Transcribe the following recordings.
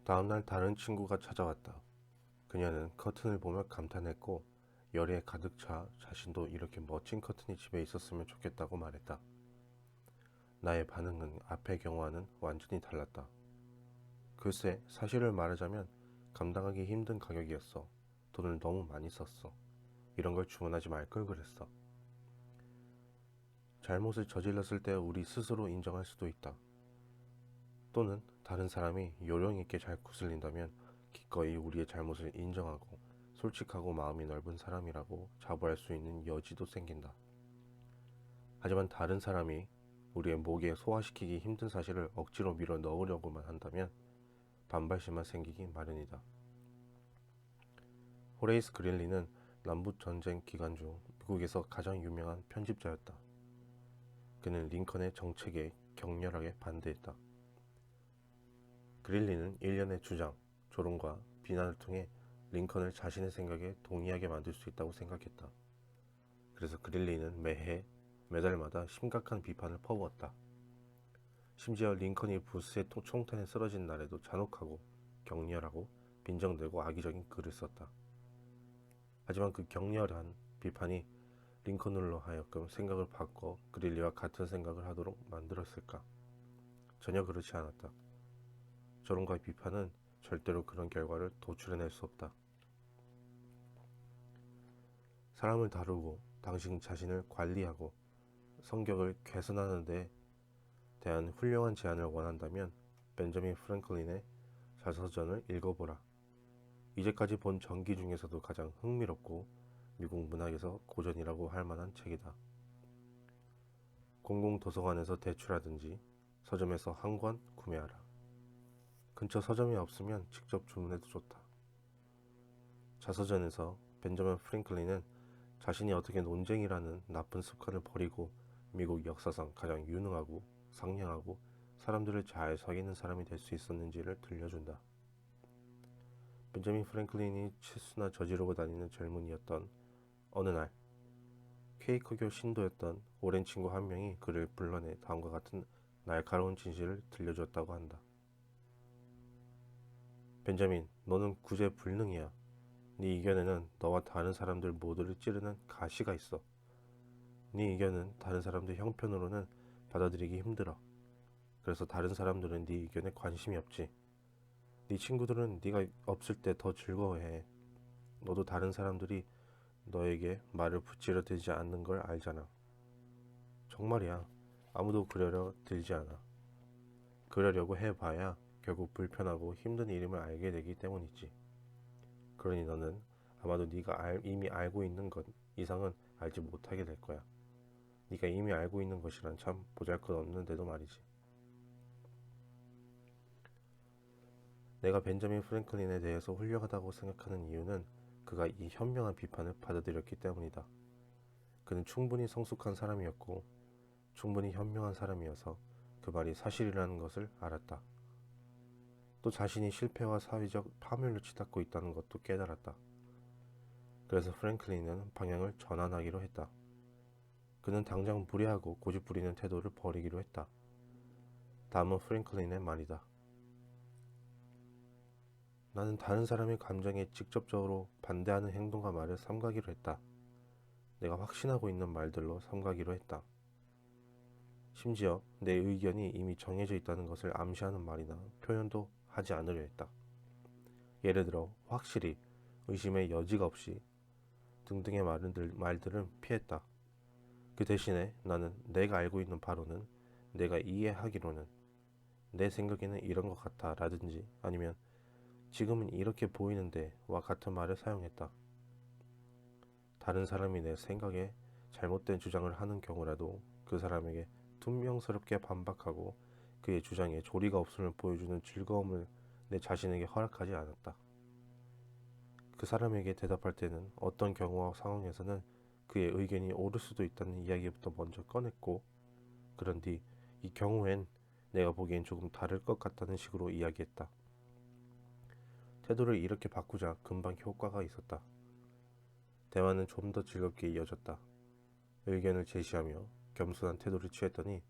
다음날 다른 친구가 찾아왔다. 그녀는 커튼을 보며 감탄했고 열에 가득 차 자신도 이렇게 멋진 커튼이 집에 있었으면 좋겠다고 말했다. 나의 반응은 앞의 경우와는 완전히 달랐다. 글쎄, 사실을 말하자면 감당하기 힘든 가격이었어. 돈을 너무 많이 썼어. 이런 걸 주문하지 말 걸 그랬어. 잘못을 저질렀을 때 우리 스스로 인정할 수도 있다. 또는 다른 사람이 요령 있게 잘 구슬린다면 기꺼이 우리의 잘못을 인정하고 솔직하고 마음이 넓은 사람이라고 자부할 수 있는 여지도 생긴다. 하지만 다른 사람이 우리의 목에 소화시키기 힘든 사실을 억지로 밀어 넣으려고만 한다면 반발심만 생기기 마련이다. 호레이스 그릴리는 남북전쟁 기간 중 미국에서 가장 유명한 편집자였다. 그는 링컨의 정책에 격렬하게 반대했다. 그릴리는 일련의 주장, 조롱과 비난을 통해 링컨을 자신의 생각에 동의하게 만들 수 있다고 생각했다. 그래서 그릴리는 매해 매달마다 심각한 비판을 퍼부었다. 심지어 링컨이 부스의 총탄에 쓰러진 날에도 잔혹하고 격렬하고 빈정되고 악의적인 글을 썼다. 하지만 그 격렬한 비판이 링컨으로 하여금 생각을 바꿔 그릴리와 같은 생각을 하도록 만들었을까? 전혀 그렇지 않았다. 조롱과 비판은 절대로 그런 결과를 도출해낼 수 없다. 사람을 다루고 당신 자신을 관리하고 성격을 개선하는 데 대한 훌륭한 제안을 원한다면 벤저민 프랭클린의 자서전을 읽어보라. 이제까지 본 전기 중에서도 가장 흥미롭고 미국 문학에서 고전이라고 할 만한 책이다. 공공도서관에서 대출하든지 서점에서 한 권 구매하라. 근처 서점이 없으면 직접 주문해도 좋다. 자서전에서 벤저민 프랭클린은 자신이 어떻게 논쟁이라는 나쁜 습관을 버리고 미국 역사상 가장 유능하고 상냥하고 사람들을 잘 사귀는 사람이 될 수 있었는지를 들려준다. 벤저민 프랭클린이 실수나 저지르고 다니는 젊은이였던 어느 날 퀘이커교 신도였던 오랜 친구 한 명이 그를 불러내 다음과 같은 날카로운 진실을 들려줬다고 한다. 벤자민, 너는 구제불능이야. 네 이견에는 너와 다른 사람들 모두를 찌르는 가시가 있어. 네 의견은 다른 사람들 형편으로는 받아들이기 힘들어. 그래서 다른 사람들은 네 의견에 관심이 없지. 네 친구들은 네가 없을 때 더 즐거워해. 너도 다른 사람들이 너에게 말을 붙이려 들지 않는 걸 알잖아. 정말이야. 아무도 그러려 들지 않아. 그러려고 해봐야 결국 불편하고 힘든 일임을 알게 되기 때문이지. 그러니 너는 아마도 네가 이미 알고 있는 것 이상은 알지 못하게 될 거야. 네가 이미 알고 있는 것이란 참 보잘것없는데도 말이지. 내가 벤저민 프랭클린에 대해서 훌륭하다고 생각하는 이유는 그가 이 현명한 비판을 받아들였기 때문이다. 그는 충분히 성숙한 사람이었고 충분히 현명한 사람이어서 그 말이 사실이라는 것을 알았다. 또 자신이 실패와 사회적 파멸로 치닫고 있다는 것도 깨달았다. 그래서 프랭클린은 방향을 전환하기로 했다. 그는 당장 무례하고 고집부리는 태도를 버리기로 했다. 다음은 프랭클린의 말이다. 나는 다른 사람의 감정에 직접적으로 반대하는 행동과 말을 삼가기로 했다. 내가 확신하고 있는 말들로 삼가기로 했다. 심지어 내 의견이 이미 정해져 있다는 것을 암시하는 말이나 표현도 하지 않으려 했다. 예를 들어 확실히, 의심의 여지가 없이 등등의 말들은 피했다. 그 대신에 나는 내가 알고 있는 바로는, 내가 이해하기로는, 내 생각에는 이런 것 같아 라든지 아니면 지금은 이렇게 보이는데 와 같은 말을 사용했다. 다른 사람이 내 생각에 잘못된 주장을 하는 경우라도 그 사람에게 퉁명스럽게 반박하고 그의 주장에 조리가 없음을 보여주는 즐거움을 내 자신에게 허락하지 않았다. 그 사람에게 대답할 때는 어떤 경우와 상황에서는 그의 의견이 옳을 수도 있다는 이야기부터 먼저 꺼냈고, 그런 뒤 이 경우엔 내가 보기엔 조금 다를 것 같다는 식으로 이야기했다. 태도를 이렇게 바꾸자 금방 효과가 있었다. 대화는 좀 더 즐겁게 이어졌다. 의견을 제시하며 겸손한 태도를 취했더니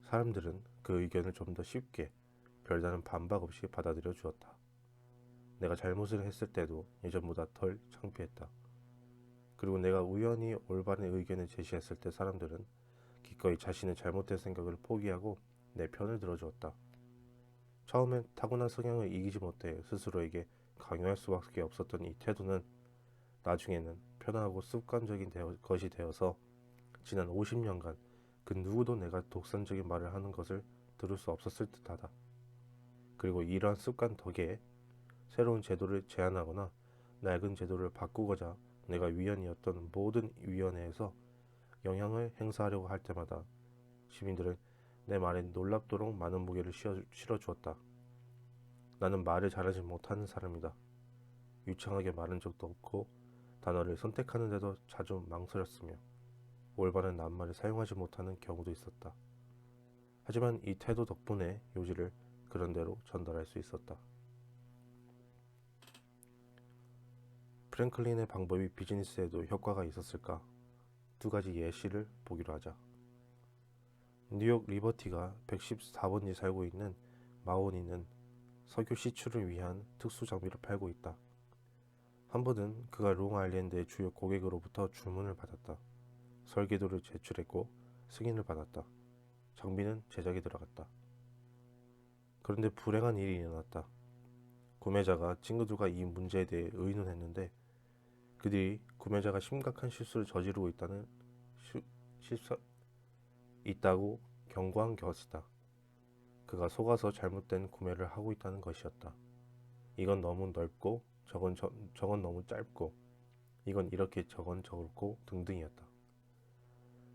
사람들은 그 의견을 좀 더 쉽게 별다른 반박 없이 받아들여 주었다. 내가 잘못을 했을 때도 예전보다 덜 창피했다. 그리고 내가 우연히 올바른 의견을 제시했을 때 사람들은 기꺼이 자신의 잘못된 생각을 포기하고 내 편을 들어주었다. 처음엔 타고난 성향을 이기지 못해 스스로에게 강요할 수밖에 없었던 이 태도는 나중에는 편하고 습관적인 것이 되어서 지난 50년간 그 누구도 내가 독선적인 말을 하는 것을 들을 수 없었을 듯하다. 그리고 이러한 습관 덕에 새로운 제도를 제안하거나 낡은 제도를 바꾸고자 내가 위원이었던 모든 위원회에서 영향을 행사하려고 할 때마다 시민들은 내 말에 놀랍도록 많은 무게를 실어주었다. 나는 말을 잘하지 못하는 사람이다. 유창하게 말한 적도 없고 단어를 선택하는데도 자주 망설였으며 올바른 낱말을 사용하지 못하는 경우도 있었다. 하지만 이 태도 덕분에 요지를 그런대로 전달할 수 있었다. 프랭클린의 방법이 비즈니스에도 효과가 있었을까? 두 가지 예시를 보기로 하자. 뉴욕 리버티가 114번지 살고 있는 마오니는 석유 시출을 위한 특수 장비를 팔고 있다. 한 번은 그가 롱아일랜드의 주요 고객으로부터 주문을 받았다. 설계도를 제출했고 승인을 받았다. 장비는 제작에 들어갔다. 그런데 불행한 일이 일어났다. 구매자가 친구들과 이 문제에 대해 의논했는데 그들이 구매자가 심각한 실수를 저지르고 있다고 경고한 것이다. 그가 속아서 잘못된 구매를 하고 있다는 것이었다. 이건 너무 넓고 저건 너무 짧고 이건 이렇게 저건 저렇고 등등이었다.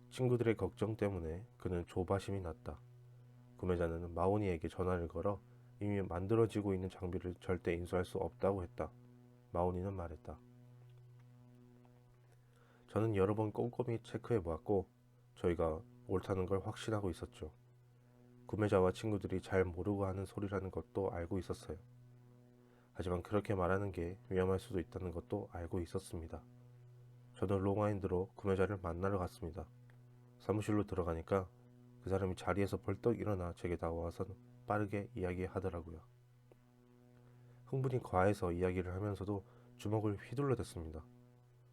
친구들의 걱정 때문에 그는 조바심이 났다. 구매자는 마오니에게 전화를 걸어 이미 만들어지고 있는 장비를 절대 인수할 수 없다고 했다. 마오니는 말했다. 저는 여러 번 꼼꼼히 체크해 보았고 저희가 옳다는 걸 확신하고 있었죠. 구매자와 친구들이 잘 모르고 하는 소리라는 것도 알고 있었어요. 하지만 그렇게 말하는 게 위험할 수도 있다는 것도 알고 있었습니다. 저는 롱아일랜드로 구매자를 만나러 갔습니다. 사무실로 들어가니까 그 사람이 자리에서 벌떡 일어나 제게 다가와서 빠르게 이야기하더라고요. 흥분이 과해서 이야기를 하면서도 주먹을 휘둘러댔습니다.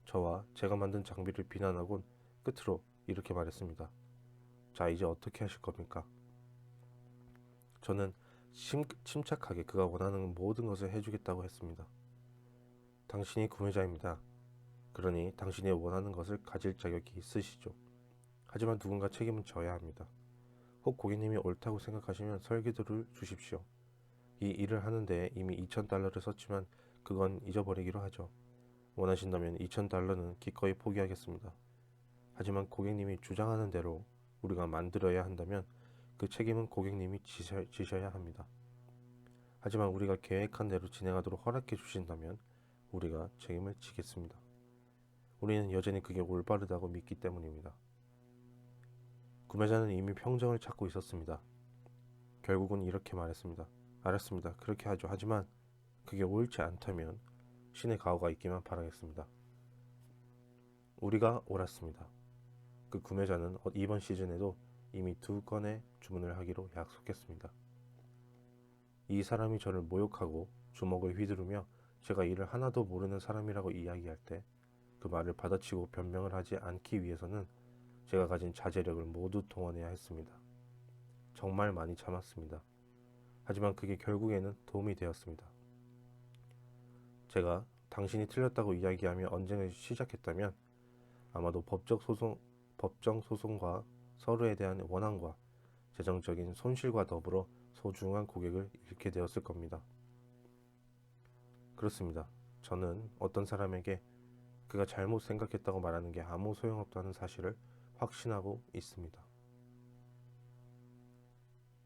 저와 제가 만든 장비를 비난하곤 끝으로 이렇게 말했습니다. 자, 이제 어떻게 하실 겁니까? 저는 침착하게 그가 원하는 모든 것을 해주겠다고 했습니다. 당신이 구매자입니다. 그러니 당신이 원하는 것을 가질 자격이 있으시죠. 하지만 누군가 책임은 져야 합니다. 혹 고객님이 옳다고 생각하시면 설계도를 주십시오. 이 일을 하는데 이미 $2,000를 썼지만 그건 잊어버리기로 하죠. 원하신다면 $2,000는 기꺼이 포기하겠습니다. 하지만 고객님이 주장하는 대로 우리가 만들어야 한다면 그 책임은 고객님이 지셔야 합니다. 하지만 우리가 계획한 대로 진행하도록 허락해 주신다면 우리가 책임을 지겠습니다. 우리는 여전히 그게 올바르다고 믿기 때문입니다. 구매자는 이미 평정을 찾고 있었습니다. 결국은 이렇게 말했습니다. 알았습니다. 그렇게 하죠. 하지만 그게 옳지 않다면 신의 가호가 있기만 바라겠습니다. 우리가 옳았습니다. 그 구매자는 이번 시즌에도 이미 2건의 주문을 하기로 약속했습니다. 이 사람이 저를 모욕하고 주먹을 휘두르며 제가 일을 하나도 모르는 사람이라고 이야기할 때 그 말을 받아치고 변명을 하지 않기 위해서는 제가 가진 자제력을 모두 동원해야 했습니다. 정말 많이 참았습니다. 하지만 그게 결국에는 도움이 되었습니다. 제가 당신이 틀렸다고 이야기하며 언쟁을 시작했다면 아마도 법정 소송과 서로에 대한 원한과 재정적인 손실과 더불어 소중한 고객을 잃게 되었을 겁니다. 그렇습니다. 저는 어떤 사람에게 그가 잘못 생각했다고 말하는 게 아무 소용없다는 사실을 확신하고 있습니다.